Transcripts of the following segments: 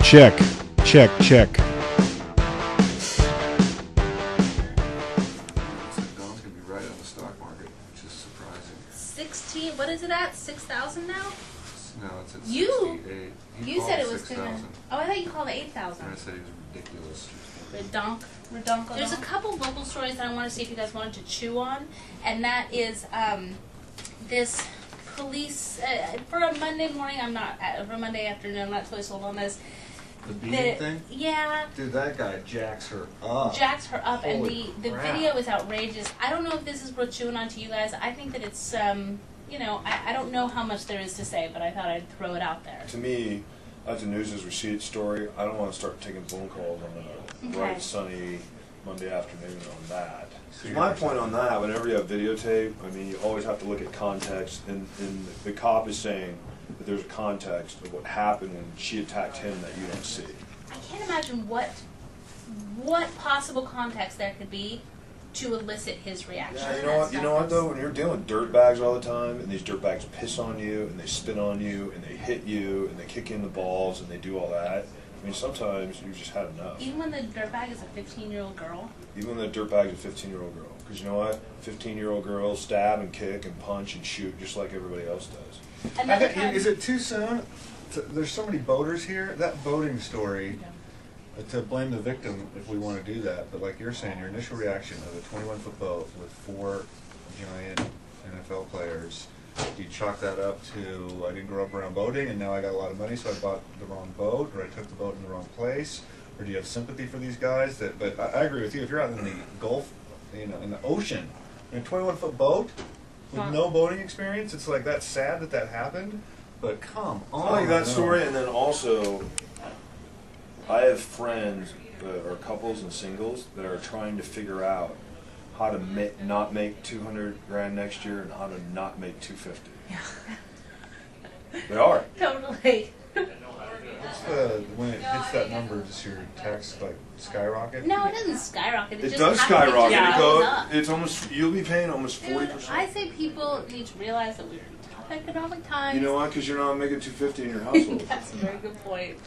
Check, check, check. Don's gonna be right on the stock market, which is surprising. 16. What is it at? 6,000 now? No, it's at You- 68. He You called said it was 6,000. gonna. Oh, I thought you called it 8,000. And I said he was ridiculous. Redonk. There's a couple local stories that I want to see if you guys wanted to chew on, and that is this police for a Monday morning. I'm not for a Monday afternoon. I'm not totally sold on this. The beating thing? Yeah. Dude, that guy jacks her up. Jacks her up, and Holy the crap. video is outrageous. I don't know if this is worth chewing on to you guys. I think that it's you know, I don't know how much there is to say, but I thought I'd throw it out there. To me, that's a news as we see it story. I don't want to start taking phone calls on a bright, sunny Monday afternoon on that. My point on that, whenever you have videotape, I mean, you always have to look at context, and the cop is saying that there's a context of what happened when she attacked him that you don't see. I can't imagine what possible context there could be to elicit his reaction. Yeah, you know what though? When you're dealing with dirtbags all the time, and these dirtbags piss on you, and they spit on you, and they hit you, and they kick you in the balls, and they do all that, I mean, sometimes you've just had enough. Even when the dirtbag is a 15-year-old girl? Even when the dirtbag is a 15-year-old girl. Because you know what? 15-year-old girls stab and kick and punch and shoot just like everybody else does. Is it too soon? There's so many boaters here. That boating story, to blame the victim if we want to do that, but like you're saying, your initial reaction of a 21-foot boat with 4 giant NFL players, do you chalk that up to I didn't grow up around boating and now I got a lot of money so I bought the wrong boat, or I took the boat in the wrong place? Or do you have sympathy for these guys? But I agree with you. If you're out in the Gulf, you know, in the ocean, in a 21-foot boat with no boating experience, it's like that's sad that happened. But come on, I like that story, and then also, I have friends that are couples and singles that are trying to figure out how to not make 200 grand next year and how to not make 250. Yeah. They are. Totally. When it hits that number, does your tax like skyrocket? No, it doesn't skyrocket. It just does happens to skyrocket. just It goes up. It's almost, you'll be paying almost Dude, 40%. I say people need to realize that we're in tough economic times. You know why? Because you're not making 250 in your household. That's a very good point.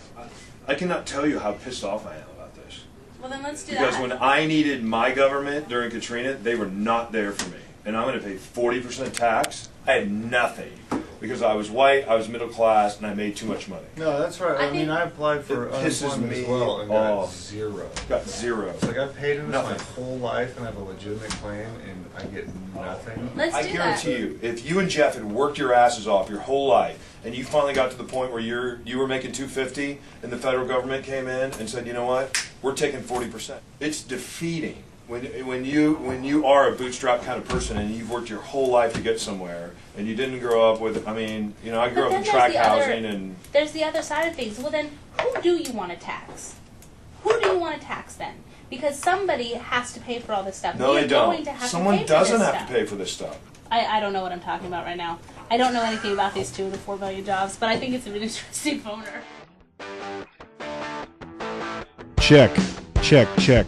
I cannot tell you how pissed off I am about this. Well, then let's do Because that. when I needed my government during Katrina, they were not there for me. And I'm going to pay 40% tax. I had nothing. Because I was white, I was middle class, and I made too much money. No, that's right. I mean, I applied for It pisses unemployment me as well and got off. 0. Got 0. It's like I've paid into this my Nothing. whole life and I have a legitimate claim and I get nothing. Let's I do guarantee that. you, if you and Jeff had worked your asses off your whole life, and you finally got to the point where you were making 250, and the federal government came in and said, you know what, we're taking 40%. It's defeating when you are a bootstrap kind of person and you've worked your whole life to get somewhere, and you didn't grow up with. I mean, you know, I grew up in tract housing, and there's the other side of things. Well, then who do you want to tax? Who do you want to tax then? Because somebody has to pay for all this stuff. no, We're they don't. going to have Someone to pay doesn't for this have stuff. to pay for this stuff. I don't know what I'm talking about right now. I don't know anything about these 2 of the 4 billion jobs, but I think it's an interesting phoner. Check, check, check.